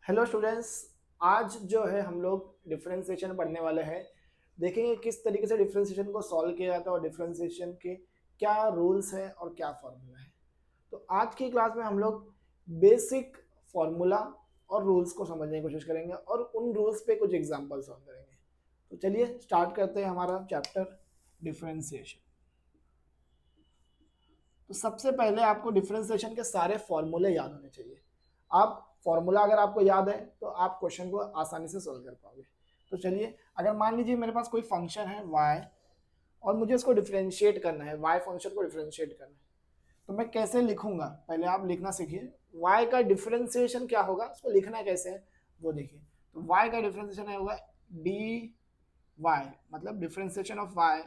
Hello students. आज जो है हम लोग डिफरेंशिएशन पढ़ने वाले हैं। देखेंगे किस तरीके से डिफरेंशिएशन को सॉल्व किया जाता है और डिफरेंशिएशन के क्या रूल्स हैं और क्या फॉर्मूला है। तो आज की क्लास में हम लोग बेसिक फॉर्मूला और रूल्स को समझने की कोशिश करेंगे और उन रूल्स पे कुछ एग्जांपल सॉल्व करेंगे। तो चलिए स्टार्ट करते हैं हमारा चैप्टर डिफरेंशिएशन। तो सबसे पहले आपको डिफरेंशिएशन के सारे फॉर्मूले याद होने चाहिए। आप फॉर्मूला अगर आपको याद है तो आप क्वेश्चन को आसानी से सोल्व कर पाओगे। तो चलिए, अगर मान लीजिए मेरे पास कोई फंक्शन है y और मुझे इसको डिफरेंशिएट करना है, y फंक्शन को डिफरेंशिएट करना है, तो मैं कैसे लिखूंगा? पहले आप लिखना सीखिए। y का डिफरेंशिएशन क्या होगा, उसको लिखना कैसे है वो देखिए। तो y का डिफरेंशिएशन है होगा dy, मतलब differentiation of y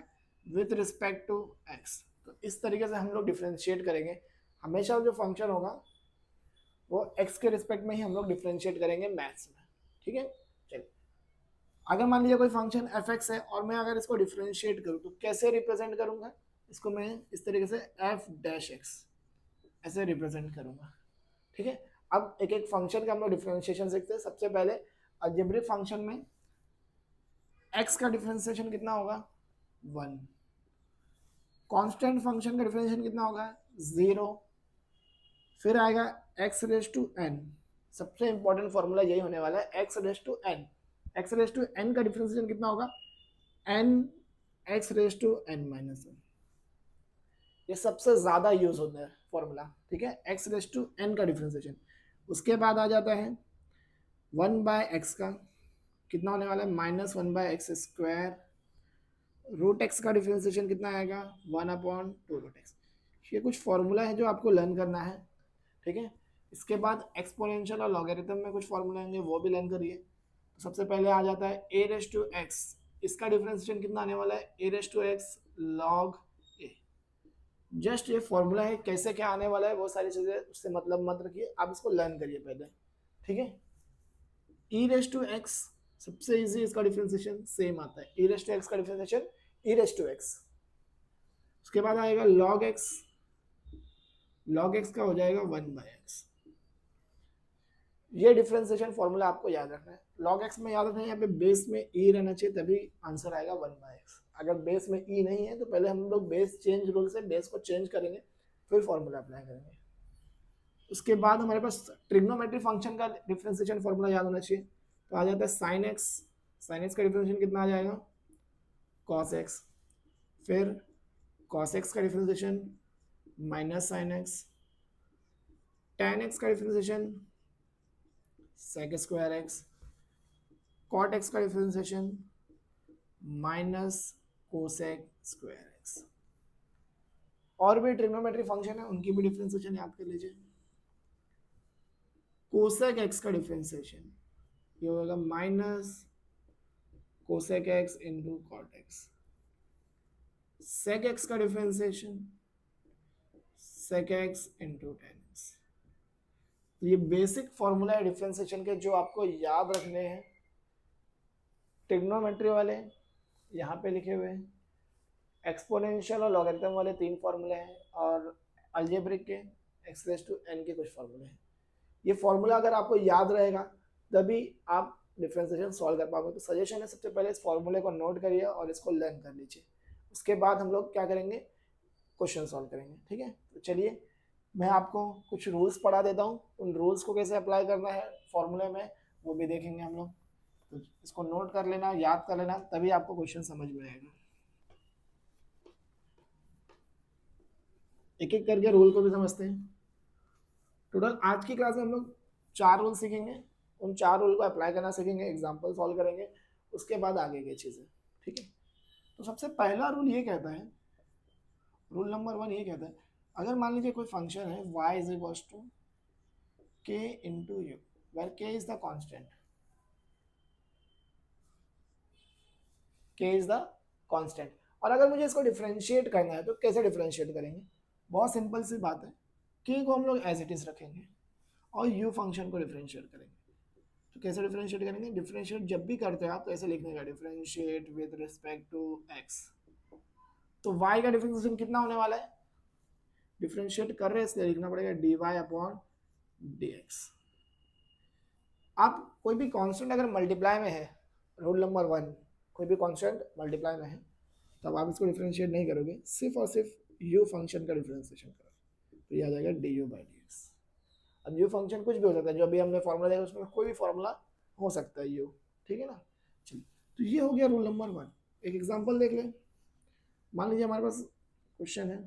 with respect to x। तो इस तरीके से हम लोग डिफरेंशिएट करेंगे। हमेशा जो फंक्शन होगा वो x के रिस्पेक्ट में ही हम लोग डिफरेंशिएट करेंगे मैथ्स में। ठीक है, चलिए। अगर मान लीजिए कोई फंक्शन एफ एक्स है और मैं अगर इसको डिफरेंशिएट करूँ तो कैसे रिप्रेजेंट करूंगा? इसको मैं इस तरीके से एफ डैश एक्स ऐसे रिप्रेजेंट करूंगा। ठीक है, अब एक एक फंक्शन का हम लोग डिफरेंशिएशन सीखते हैं। सबसे पहले अलजेब्रिक फंक्शन में एक्स का डिफरेंशिएशन कितना होगा? 1। कांस्टेंट फंक्शन का डिफरेंशिएशन कितना होगा? 0। फिर आएगा एक्स रेज टू एन। सबसे इंपॉर्टेंट फॉर्मूला यही होने वाला है, X raise to N. X raise to N का डिफरेंशिएशन कितना होगा? N X raise to N minus one. ये सबसे ज्यादा यूज होता है फॉर्मूला। ठीक है, एक्स रेज टू एन का डिफरेंशिएशन। उसके बाद आ जाता है 1/x का कितना होने वाला है? -1/x²। रूट एक्स का डिफरेंशिएशन कितना आएगा? 1/2√x। ये कुछ फॉर्मूला है जो आपको लर्न करना है। ठीक है, इसके बाद एक्सपोनेंशियल और लॉगरिथम में कुछ फॉर्मूला होंगे, वो भी लर्न करिए। तो सबसे पहले आ जाता है ए रेस टू एक्स। इसका डिफरेंशिएशन कितना आने वाला है? A raise to x log a. Just ये फॉर्मूला है, कैसे क्या आने वाला है वो सारी चीजें उससे मतलब मत रखिए, आप इसको लर्न करिए पहले। ठीक है, ई रेस टू एक्स सबसे इजी, इसका डिफरेंशिएशन सेम आता है। ई रेस टू एक्स का differentiation E raise to X. उसके बाद आएगा लॉग एक्स। लॉग एक्स का हो जाएगा 1/x। ये डिफरेंशिएशन फॉर्मूला आपको याद रखना है। लॉग एक्स में याद रखना है, यहाँ पे बेस में ई रहना चाहिए तभी आंसर आएगा 1/x। अगर बेस में ई नहीं है तो पहले हम लोग बेस चेंज रूल से बेस को चेंज करेंगे, फिर फॉर्मूला अप्लाई करेंगे। उसके बाद हमारे पास ट्रिग्नोमेट्री फंक्शन का डिफरेंशिएशन फॉर्मूला याद होना चाहिए। तो आ जाता है साइन एक्स। साइन एक्स का डिफरेंशिएशन कितना आ जाएगा? Cos x. फिर कॉस एक्स का differentiation minus sine x. Tan x का differentiation sec square x. Cot x का differentiation minus cosec square x. और भी ट्रिग्नोमेट्री फंक्शन है, उनकी भी डिफरेंशिएशन याद कर लीजिए। कोसेक एक्स का डिफरेंशिएशन ये होगा minus cosec x into cot x. Sec x का differentiation sec x into tan x. ये बेसिक फॉर्मूला है डिफरेंशिएशन के जो आपको याद रखने हैं। ट्रिग्नोमेट्री वाले यहाँ पे लिखे हुए हैं, एक्सपोनेंशियल और लॉगरिथम वाले 3 फॉर्मूले हैं, और अलजेब्रिक के एक्स रेज टू एन के कुछ फॉर्मूले हैं। ये फॉर्मूला अगर आपको याद रहेगा तभी आप डिफरेंशिएशन सॉल्व कर पाओगे। तो सजेशन है, सबसे पहले इस फॉर्मूले को नोट करिए और इसको लर्न कर लीजिए। उसके बाद हम लोग क्या करेंगे? क्वेश्चन सॉल्व करेंगे। ठीक है, तो चलिए मैं आपको कुछ रूल्स पढ़ा देता हूँ। उन रूल्स को कैसे अप्लाई करना है फॉर्मूले में वो भी देखेंगे हम लोग। तो इसको नोट कर लेना, याद कर लेना, तभी आपको क्वेश्चन समझ में आएगा। एक एक करके रूल को भी समझते हैं। टोटल आज की क्लास में हम लोग 4 रूल सीखेंगे। उन 4 रूल को अप्लाई करना सीखेंगे, एग्जाम्पल सॉल्व करेंगे, उसके बाद आगे की चीज़ें। ठीक है, तो सबसे पहला रूल ये कहता है, रूल नंबर 1 ये कहता है, अगर मान लीजिए कोई फंक्शन है y is equals to k into U, where k is the constant. k is the constant. और अगर मुझे इसको डिफ्रेंशिएट करना है तो कैसे डिफ्रेंशिएट करेंगे? बहुत सिंपल सी बात है, k को हम लोग एज इट इज रखेंगे और u फंक्शन को डिफ्रेंशिएट करेंगे। तो कैसे डिफरेंशिएट करेंगे? डिफरेंशिएट जब भी करते हैं आप तो ऐसे लिखने का, differentiate with respect to x। तो y का डिफरेंशिएशन कितना होने वाला है? डिफरेंशिएट कर रहे हैं इसलिए लिखना पड़ेगा dy अपॉन dx। आप कोई भी कांस्टेंट अगर मल्टीप्लाई में है, रूल नंबर 1, कोई भी कांस्टेंट मल्टीप्लाई में है, तब आप इसको डिफरेंशिएट नहीं करोगे, सिर्फ और सिर्फ यू फंक्शन का डिफरेंशिएशन करोगे, तो ये आ जाएगा D you by D x. अब यू फंक्शन कुछ भी हो सकता है, जो अभी हमने फॉर्मूला देखा उसमें कोई भी फॉर्मूला हो सकता है यू, ठीक है ना। चलिए, तो ये हो गया रूल नंबर 1। एक एग्जांपल देख लें। मान लीजिए हमारे पास क्वेश्चन है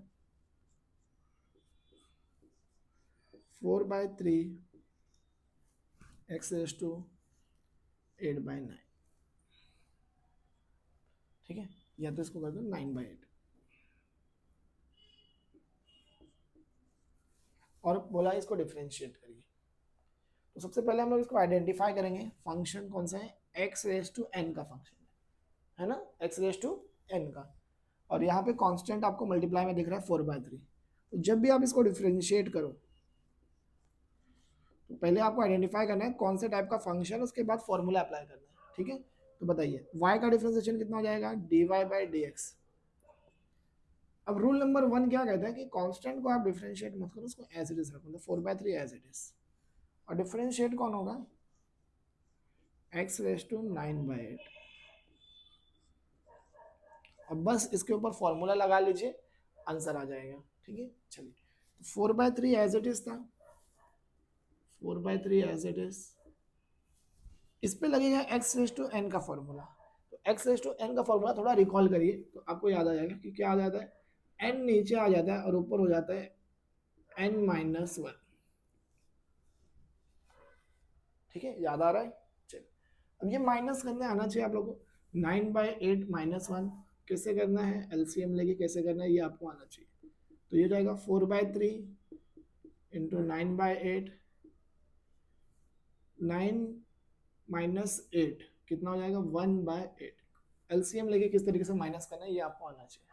4/3 x रेज टू 8/9, ठीक है, या तो इसको कर दो 9/8, और बोला इसको डिफरेंशिएट करिए। तो सबसे पहले हम लोग इसको आइडेंटिफाई करेंगे, फंक्शन कौन सा है, x रेज टू n का फंक्शन है ना, x रेज टू n का, और यहाँ पे कांस्टेंट आपको मल्टीप्लाई में दिख रहा है 4/3। तो जब भी आप इसको डिफरेंशिएट करो, तो पहले आपको आइडेंटिफाई करना है कौन से टाइप का फंक्शन, उसके बाद फॉर्मूला अप्लाई करना है, ठीक है। तो बताइए y का डिफरेंशिएशन कितना हो जाएगा, dy बाई डी एक्स। अब रूल नंबर 1 क्या कहता है कि कांस्टेंट को आप डिफरेंशिएट मत करो, उसको एज इट इज रखो, मतलब 4/3 एज इट इज, और डिफरेंशिएट कौन होगा, x रेज टू 9/8। अब बस इसके ऊपर फॉर्मूला लगा लीजिए, आंसर आ जाएगा, ठीक है। चलिए, तो 4/3 एज इट इज था, 4/3 एज इट इज, इस पे लगेगा x रेज टू n का फॉर्मूला। तो x रेज टू n का फॉर्मूला थोड़ा रिकॉल करिए तो आपको याद आ जाएगा कि क्या आ जाता है, n नीचे आ जाता है और ऊपर हो जाता है n-1, ठीक है, याद आ रहा है। चलिए, अब ये माइनस करने आना चाहिए आप लोगों को, 9/8 -1 कैसे करना है, एलसीएम लेके कैसे करना है ये आपको आना चाहिए। तो ये जाएगा 4/3 इंटू 9/8, 9 - 8 कितना हो जाएगा, 1/8। एलसीएम लेके किस तरीके से माइनस करना है ये आपको आना चाहिए।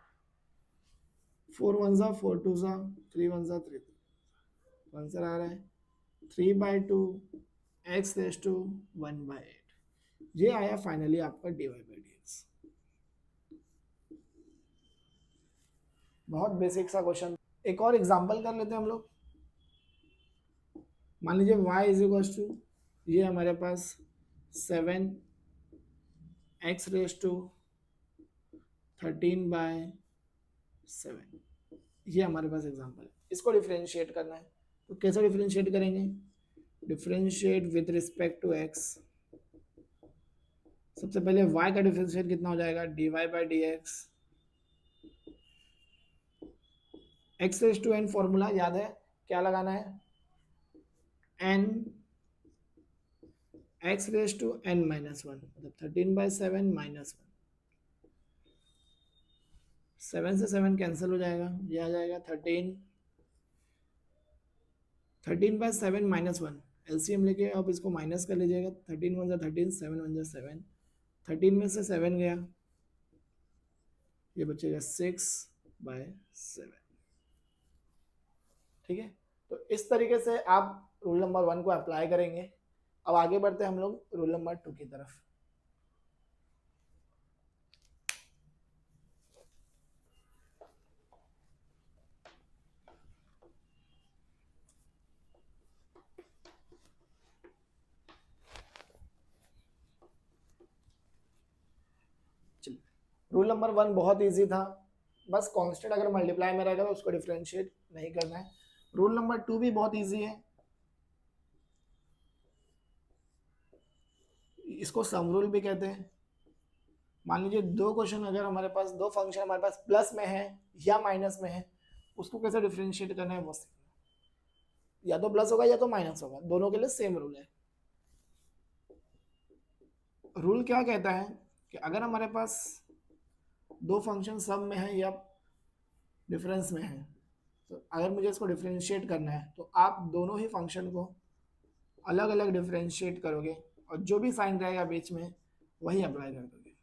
4 1 जा 4 2 जा 3 1 जा 3, आंसर आ रहा है 3/2 x रेज टू 1/8। ये आया फाइनली आपका dy बाई डी एक्स। बहुत बेसिक सा क्वेश्चन। एक और एग्जांपल कर लेते हैं हम लोग। मान लीजिए y इज इक्वल टू, ये हमारे पास 7 x रेज टू 13/7, ये हमारे पास एग्जांपल है। इसको डिफरेंशिएट करना है, तो कैसे डिफरेंशिएट करेंगे, differentiate with respect to x। सबसे पहले y का डिफरेंशिएट कितना हो जाएगा, dy by D X. x raise to n formula याद है, क्या लगाना है, n x raise to n-1, मतलब 13/7 -1, 7 से 7 कैंसिल हो जाएगा, ये आ जाएगा 13/7 -1, एलसीएम लेके आप इसको माइनस कर लीजिएगा, 13 1 जा 13, 7 1 जा 7, 13 में से 7 गया, ये बचेगा 6/7, ठीक है। तो इस तरीके से आप रूल नंबर 1 को अप्लाई करेंगे। अब आगे बढ़ते हैं हम लोग रूल नंबर 2 की तरफ। रूल नंबर 1 बहुत इजी था, बस कांस्टेंट अगर मल्टीप्लाई में रहेगा तो उसको डिफरेंशिएट नहीं करना है। रूल नंबर 2 भी बहुत इजी है, इसको सम रूल भी कहते हैं। मान लीजिए दो क्वेश्चन, अगर हमारे पास दो फंक्शन हमारे पास प्लस में है या माइनस में है, उसको कैसे डिफरेंशिएट करना है वो सीखना। या तो प्लस होगा या तो माइनस होगा, दोनों के लिए सेम रूल है। रूल क्या कहता है कि अगर हमारे पास दो फंक्शन सम में है या डिफरेंस में है, तो अगर मुझे इसको डिफरेंशिएट करना है तो आप दोनों ही फंक्शन को अलग अलग डिफरेंशिएट करोगे और जो भी साइन रहेगा बीच में वही अप्लाई कर दोगे।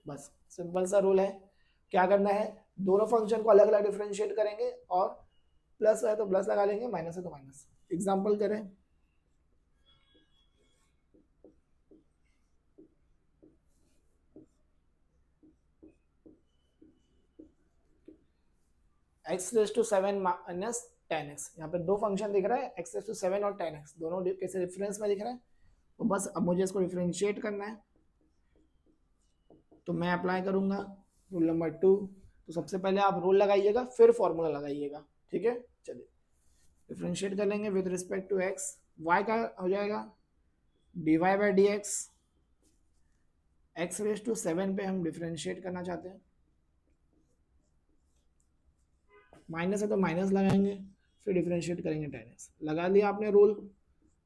बस सिंपल सा रूल है। क्या करना है, दोनों फंक्शन को अलग अलग डिफरेंशिएट करेंगे और प्लस है तो प्लस लगा लेंगे, माइनस है तो माइनस। एग्जाम्पल करें, x raise to 7 minus 10x। यहाँ पे दो फंक्शन दिख रहा है x⁷7 और 10x, दोनों कैसे डिफरेंस में दिख रहा है। तो बस अब मुझे इसको डिफरेंशिएट करना है, तो मैं अप्लाई करूंगा रूल नंबर 2। तो सबसे पहले आप रूल लगाइएगा फिर फॉर्मूला लगाइएगा, ठीक है। चलिए डिफरेंशिएट कर लेंगे with respect to x, y का हो जाएगा dy/dx, x⁷7 पे हम डिफरेंशिएट करना चाहते हैं, माइनस है तो माइनस लगाएंगे, फिर डिफरेंशिएट करेंगे 10x। लगा लिया आपने रूल,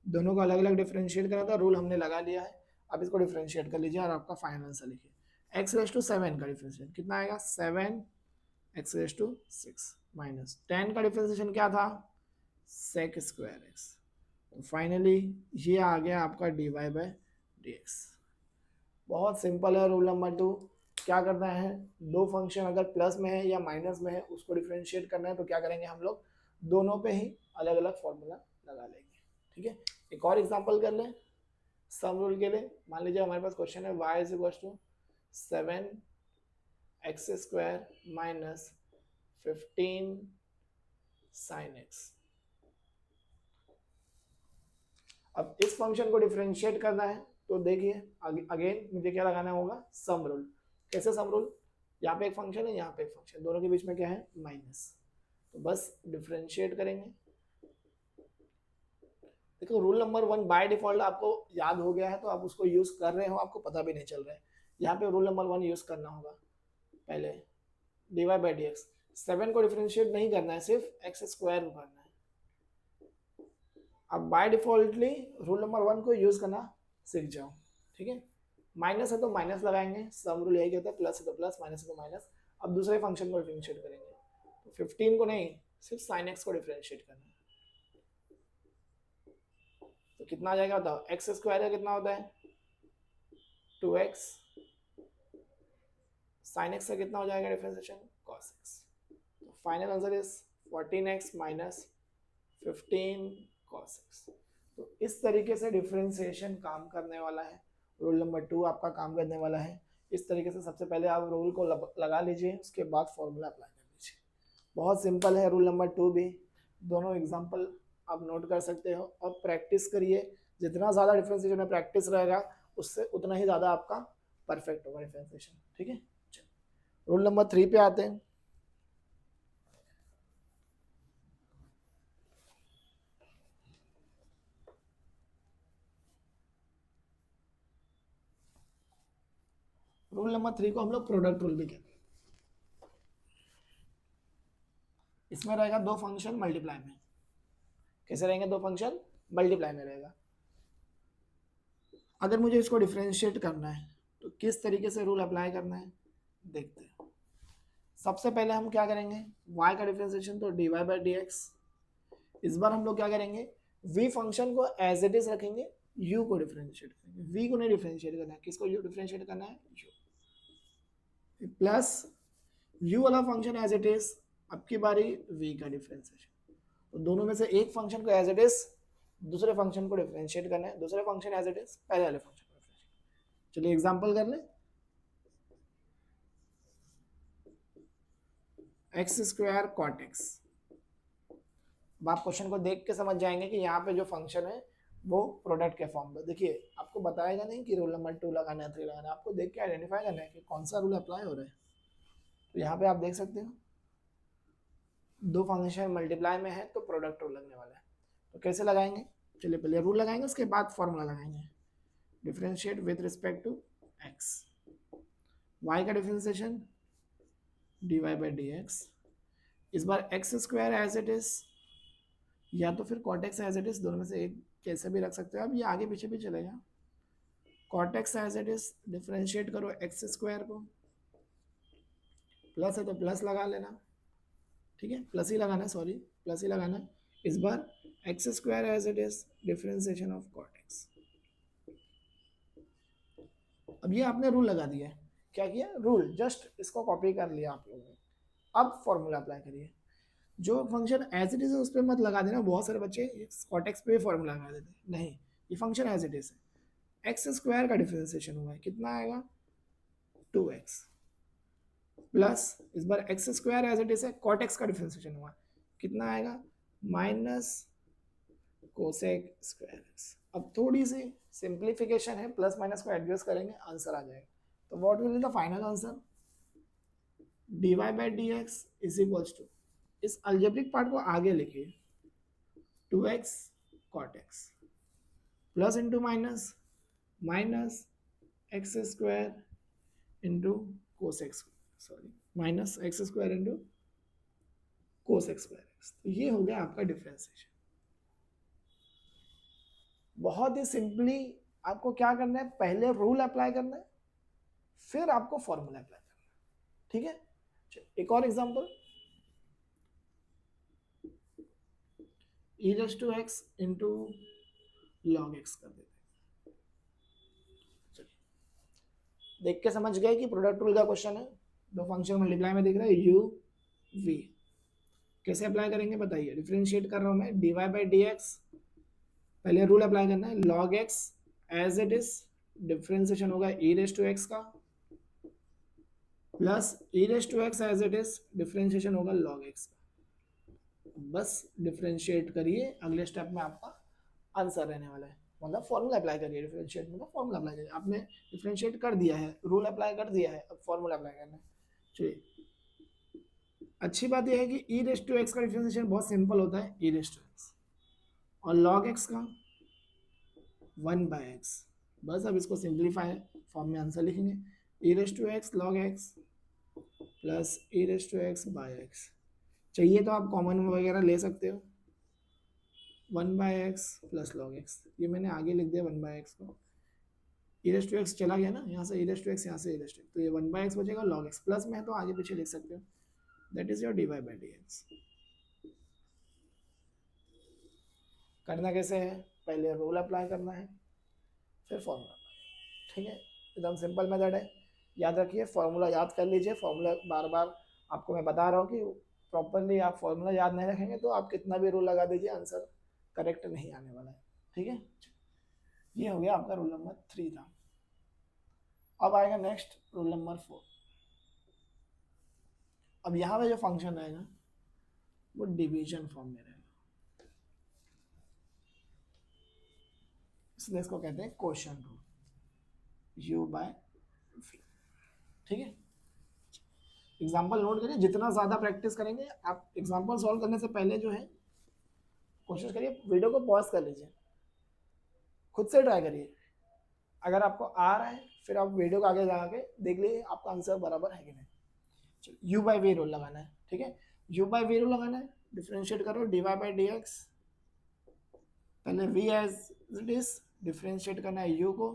दोनों को अलग अलग डिफरेंशिएट करना था, रूल हमने लगा लिया है। अब इसको डिफरेंशिएट कर लीजिए और आपका फाइनल आंसर लिखिए। x⁷7 का डिफरेंशिएट कितना आएगा, 7 x⁶ माइनस 10 का डिफरेंशिएशन क्या था, sec²x। तो फाइनली ये आ गया आपका dy/dx। बहुत सिंपल है रूल नंबर 2। क्या करना है, दो फंक्शन अगर प्लस में है या माइनस में है उसको डिफरेंशिएट करना है, तो क्या करेंगे हम लोग दोनों पे ही अलग अलग फॉर्मूला लगा लेंगे, ठीक है। एक और एग्जांपल कर लें सम रूल के लिए। मान लीजिए हमारे पास क्वेश्चन है y = 7x² minus 15 sin x। अब इस फंक्शन को डिफरेंशिएट करना है, तो देखिए अगेन मुझे क्या लगाना होगा, सम रूल। कैसे सम रूल, यहाँ पे एक फंक्शन है, यहाँ पे एक फंक्शन, दोनों के बीच में क्या है, माइनस। तो बस डिफरेंशिएट करेंगे। देखो रूल नंबर 1 बाय डिफॉल्ट आपको याद हो गया है, तो आप उसको यूज कर रहे हो, आपको पता भी नहीं चल रहा है। यहाँ पे रूल नंबर 1 यूज करना होगा। पहले dy/dx, 7 को डिफरेंशिएट नहीं करना है, सिर्फ x² को करना है। अब बाय डिफॉल्टली रूल नंबर 1 को यूज करना सीख जाओ, ठीक है। माइनस है तो माइनस लगाएंगे, सम रूल यही कहता है, प्लस है तो प्लस, माइनस है तो माइनस। अब दूसरे फंक्शन को डिफरेंशिएट करेंगे, तो 15 को नहीं, सिर्फ sin x को डिफरेंशिएट करना है। तो कितना आ जाएगा बताओ, x² का कितना होता है 2x, sin x का कितना हो जाएगा डिफरेंशिएशन, cos x। तो final answer is 14x minus 15 cos x। तो इस तरीके से डिफरेंशिएशन काम करने वाला है। रूल नंबर 2 आपका काम करने वाला है। इस तरीके से सबसे पहले आप रूल को लगा लीजिए, उसके बाद फॉर्मूला अप्लाई कर लीजिए। बहुत सिंपल है रूल नंबर 2 भी। दोनों एग्जांपल आप नोट कर सकते हो और प्रैक्टिस करिए। जितना ज़्यादा डिफरेंशिएशन में प्रैक्टिस रहेगा उससे उतना ही ज़्यादा आपका परफेक्ट होगा डिफरेंशिएशन, ठीक है। रूल नंबर 3 पे आते हैं। रूल नंबर 3 को हम लोग प्रोडक्ट रूल भी कहते हैं। इसमें रहेगा दो फंक्शन मल्टीप्लाई में। कैसे रहेंगे दो फंक्शन, मल्टीप्लाई में रहेगा। अगर मुझे इसको डिफरेंशिएट करना है तो किस तरीके से रूल अप्लाई करना है देखते हैं। सबसे पहले हम क्या करेंगे, y का डिफरेंशिएशन तो dy/dx। इस बार हम लोग क्या करेंगे, v फंक्शन को एज इट इज रखेंगे, u को डिफरेंशिएट करेंगे। v को नहीं डिफरेंशिएट करना है, किसको डिफरेंशिएट करना है, u प्लस u वाला फंक्शन एज इट इज। अब की बारी v का डिफरेंशिएशन, तो दोनों में से एक फंक्शन को एज इट इज, दूसरे फंक्शन को डिफरेंशिएट करना है। दूसरे फंक्शन एज इट इज, पहले वाले फंक्शन को डिफरेंशिएट। चलिए एग्जांपल कर लें, x² cot x। अब आप क्वेश्चन को देख के समझ जाएंगे कि यहाँ पे जो फंक्शन है वो प्रोडक्ट के फॉर्म में। देखिए आपको बताएगा नहीं कि रूल नंबर 2 लगाना है 3 लगाना है, आपको देख के आइडेंटिफाई करना है कि कौन सा रूल अप्लाई हो रहा है। तो यहाँ पे आप देख सकते हो दो फंक्शन मल्टीप्लाई में है तो प्रोडक्ट रूल लगने वाला है। तो कैसे लगाएंगे, चलिए पहले रूल लगाएंगे उसके बाद फॉर्मूला लगाएंगे। Differentiate with respect to x, y का डिफरेंशिएशन dy/dx। इस बार x² एज इट इज या तो फिर cot x as it is, दोनों में से एक कैसे भी रख सकते हो आप, ये आगे पीछे भी चलेगा। cot x as it is differentiate करो x² को, प्लस है तो प्लस लगा लेना, ठीक है, प्लस ही लगाना, सॉरी प्लस ही लगाना। इस बार x² as it is differentiation of cot x। अब ये आपने रूल लगा दिया है, क्या किया, रूल जस्ट इसको कॉपी कर लिया आप लोगों ने। अब फॉर्मूला अप्लाई करिए। जो फंक्शन एज इट इज है उस पर मत लगा देना, बहुत सारे बच्चे cot x पे फॉर्मूला लगा देते हैं, नहीं, ये फंक्शन एज इट इज है। x² का डिफरेंशिएशन हुआ है, कितना आएगा 2x, प्लस इस बार x² एज इट इज है, cot x का डिफरेंशिएशन हुआ कितना आएगा माइनस कोसेक स्क्वायर एक्स। अब थोड़ी सी सिंप्लीफिकेशन है, प्लस माइनस को एडजस्ट करेंगे, आंसर आ जाएगा। तो what will be the final answer? dy by D X is equals to, इस अल्जेब्रिक पार्ट को आगे लिखिए, 2x cot x plus into minus minus X square into cos X, sorry minus X square into cos x square x. तो ये हो गया आपका differentiation. बहुत ही सिंपली आपको क्या करना है, पहले रूल अप्लाई करना है, फिर आपको फॉर्मूला अप्लाई करना है। ठीक है, एक और example, e raise to x into log x कर देते हैं। देख के समझ गए कि प्रोडक्ट रूल का क्वेश्चन है। दो फंक्शन मल्टीप्लाई में दिख रहा है u v, कैसे अप्लाई करेंगे बताइए। डिफरेंशिएट कर रहा हूं मैं, dy बाई डी एक्स, पहले रूल अप्लाई करना है, log x as it is, differentiation होगा e रेज़ टू x का, plus e raise to x as it is, differentiation होगा log x का। बस डिफरेंशिएट करिए, अगले स्टेप में आपका आंसर रहने वाला है, मतलब फॉर्मूला अप्लाई करिए। डिफरेंशिएट मतलब फॉर्मूला अप्लाई करिए। आपने डिफरेंशिएट कर दिया है, रूल अप्लाई कर दिया है, अब फॉर्मूला अप्लाई करना है। चलिए, अच्छी बात यह है कि e रेज़ टू x का डिफरेंशिएशन बहुत सिंपल होता है, e रेज़ टू x, और log x का 1 बाय x। बस अब इसको सिंप्लीफाई फॉर्म में आंसर लिखेंगे, e raise to x log x plus e raise to x by x। चाहिए तो आप कॉमन वगैरह ले सकते हो, 1 by X plus log X, ये मैंने आगे लिख दिया 1 बाय एक्स को, ई रेज़ टू एक्स चला गया ना, यहाँ से ई रेज़ टू एक्स, यहाँ से ई रेज़ टू एक्स, तो ये 1 बाय एक्स बचेगा, लॉग एक्स प्लस में है तो आगे पीछे लिख सकते हो, that is your D Y by D X. करना कैसे है, पहले रूल अप्लाई करना है, फिर फॉर्मूला। ठीक है, एकदम सिंपल मेथड है, याद रखिए, फॉर्मूला याद कर लीजिए। फॉर्मूला बार बार आपको मैं बता रहा हूँ कि प्रॉपरली आप फॉर्मूला याद नहीं रखेंगे तो आप कितना भी रूल लगा दीजिए, आंसर करेक्ट नहीं आने वाला है। ठीक है, ये हो गया आपका रूल नंबर 3 था। अब आएगा नेक्स्ट रूल नंबर 4। अब यहाँ पे जो फंक्शन रहेगा वो डिवीजन फॉर्म में रहेगा, इसलिए इसको कहते हैं quotient rule, u by v। ठीक है, एग्जाम्पल नोट करिए, जितना ज़्यादा प्रैक्टिस करेंगे आप, एग्जाम्पल सॉल्व करने से पहले जो है कोशिश करिए वीडियो को पॉज कर लीजिए, खुद से ट्राई करिए, अगर आपको आ रहा है फिर आप वीडियो को आगे जाके देख लीजिए आपका आंसर बराबर है कि नहीं। चलो u बाई वी रूल लगाना है। ठीक है, u बाई वी रूल लगाना है, डिफरेंशिएट करो d Y by D x, पहले v as it is differentiate करना है u को,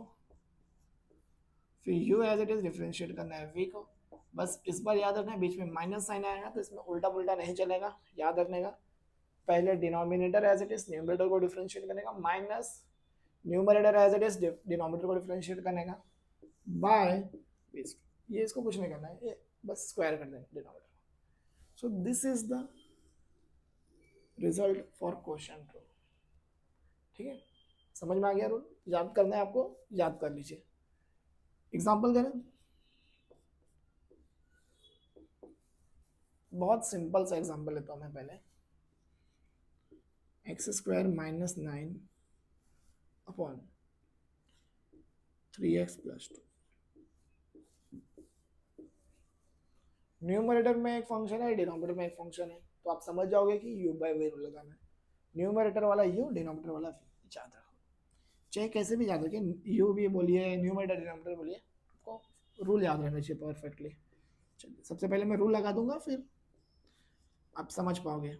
फिर u as it is differentiate करना है v को। बस इस बार याद रखना है बीच में माइनस साइन आएगा तो इसमें उल्टा पुल्टा नहीं चलेगा, याद रखने का। पहले denominator as it is numerator को डिफरेंशिएट करने का, minus numerator as it is denominator को डिफरेंशिएट करने का, बाय ये इसको कुछ नहीं करना है, ये बस स्क्वायर कर देंगे denominator. So this is the result for quotient rule. ठीक है, समझ में आ गया रूल, याद करना है आपको, याद कर लीजिए। एग्जाम्पल करें, बहुत सिंपल सा एग्जाम्पल लेता हूँ मैं पहले, x square minus 9 upon 3x plus 2। Numerator में एक फंक्शन है, डिनोमिनेटर में एक फंक्शन है, तो आप समझ जाओगे कि u बाई वी रूल लगाना है। न्यूमरेटर वाला u, डिनोमिनेटर वाला v, याद रखो, चाहे कैसे भी याद रखिए, u भी बोलिए, न्यूमरेटर डिनोमिनेटर बोलिए, आपको रूल याद रहना चाहिए परफेक्टली। चलिए, सबसे पहले मैं रूल लगा दूंगा, फिर आप समझ पाओगे।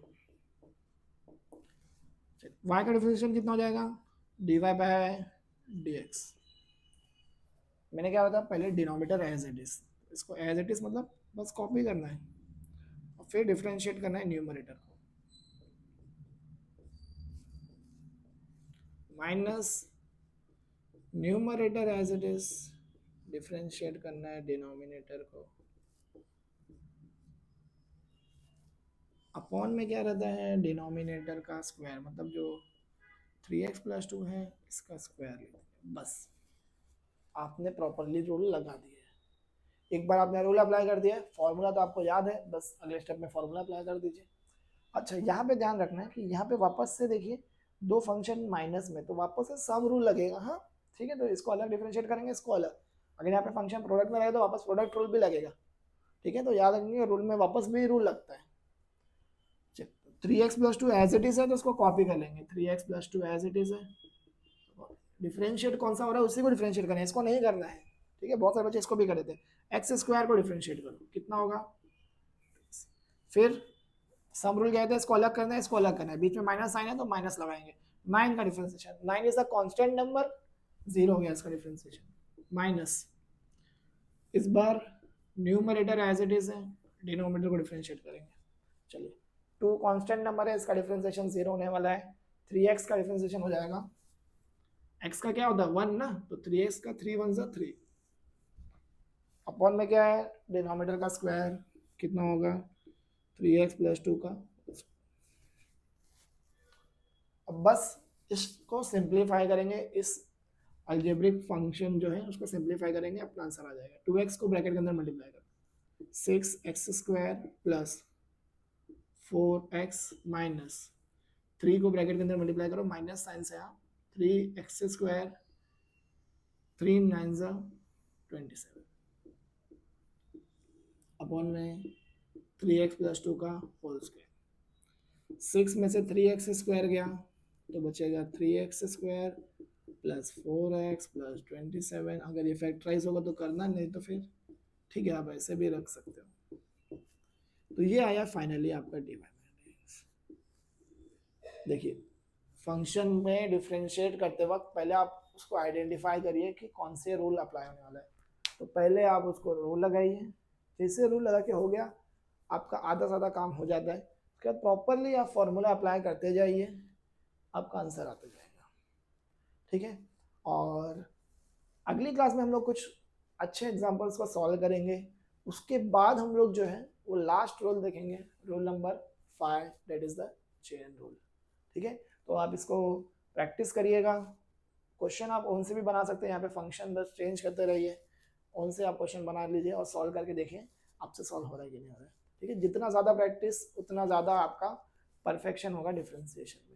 y का डिफरेंशिएशन कितना हो जाएगा, d Y by D x. मैंने क्या बताया, पहले डिनोमिनेटर एज इट इज, इसको एज इट इज मतलब बस कॉपी करना है, और फिर डिफरेंशिएट करना है न्यूमरेटर को, minus numerator as it is, differentiate करना है डिनोमिनेटर को, अपॉन में क्या रहता है, डिनोमिनेटर का स्क्वायर, मतलब जो 3x प्लस 2 है इसका स्क्वायर लेते हैं। बस आपने प्रॉपरली रूल लगा दिया है। एक बार आपने रूल अप्लाई कर दिया, फॉर्मूला तो आपको याद है, बस अगले स्टेप में फॉर्मूला अप्लाई कर दीजिए। अच्छा यहाँ पे ध्यान रखना है कि यहाँ पे वापस से देखिए दो फंक्शन माइनस में, तो वापस से सम रूल लगेगा। हाँ ठीक है, तो इसको अलग डिफरेंशिएट करेंगे, इसको अलग। अगर यहाँ पे फंक्शन प्रोडक्ट में रहे तो वापस प्रोडक्ट रूल भी लगेगा। ठीक है, तो याद रखेंगे रूल में वापस भी रूल लगता है। 3x+2 एज इट इज है तो उसको कॉपी कर लेंगे, 3x+2 एज इट इज है। डिफरेंशिएट कौन सा हो रहा है उसी को डिफरेंशिएट करना है, इसको नहीं करना है। ठीक है, बहुत सारे बच्चे इसको भी कर देते हैं। एक्स स्क्वायर को डिफरेंशिएट करो, कितना होगा। फिर सम रूल कहते हैं इसको अलग करना है, इसको अलग करना है, बीच में माइनस साइन है तो माइनस लगाएंगे। 9 का differentiation, 9 is a constant number, 0 हो गया इसका डिफरेंशिएशन। माइनस इस बार न्यूमरेटर एज इट इज है, डिनोमिनेटर को डिफरेंशिएट करेंगे। चलिए 2 कांस्टेंट नंबर है, इसका डिफरेंशिएशन 0 होने वाला है। 3x का डिफरेंशिएशन हो जाएगा, x का क्या होता है 1 ना, तो 3x का 3 1 जा 3 अपॉन में क्या है डिनोमिनेटर का स्क्वायर, कितना होगा 3x+2 का। अब बस इसको सिंप्लीफाई करेंगे, इस अलजेब्रिक फंक्शन जो है उसको सिंप्लीफाई करेंगे, अपना आंसर आ जाएगा। 2x को ब्रैकेट के अंदर मल्टीप्लाई कर 6x² प्लस 4x माइनस 3 को ब्रैकेट के अंदर मल्टीप्लाई करो, माइनस साइन से यहाँ 3x², 3 9 27 अपॉन में 3x+2 का होल स्क्वायर। 6 में से 3x² गया तो बचेगा 3x² प्लस 4x प्लस 27। अगर ये फैक्टराइज होगा तो करना, नहीं तो फिर ठीक है आप ऐसे भी रख सकते हो। तो ये आया फाइनली आपका dy। देखिए फंक्शन में डिफरेंशिएट करते वक्त पहले आप उसको आइडेंटिफाई करिए कि कौन से रूल अप्लाई होने वाला है। तो पहले आप उसको रूल लगाइए, जैसे रूल लगा के हो गया आपका आधा से आधा काम हो जाता है। उसके बाद प्रॉपरली आप फॉर्मूला अप्लाई करते जाइए, आपका आंसर आता जाएगा। ठीक है, और अगली क्लास में हम लोग कुछ अच्छे एग्जांपल्स को सॉल्व करेंगे। उसके बाद हम लोग जो है वो लास्ट रूल देखेंगे, rule number 5, that is the chain rule. ठीक है, तो आप इसको प्रैक्टिस करिएगा। क्वेश्चन आप उनसे भी बना सकते हैं, यहाँ पे फंक्शन बस चेंज करते रहिए, उनसे आप क्वेश्चन बना लीजिए और सॉल्व करके देखिए आपसे सॉल्व हो रहा है कि नहीं हो रहा है। ठीक है, जितना ज़्यादा प्रैक्टिस उतना ज़्यादा आपका परफेक्शन होगा डिफरेंशिएशन में।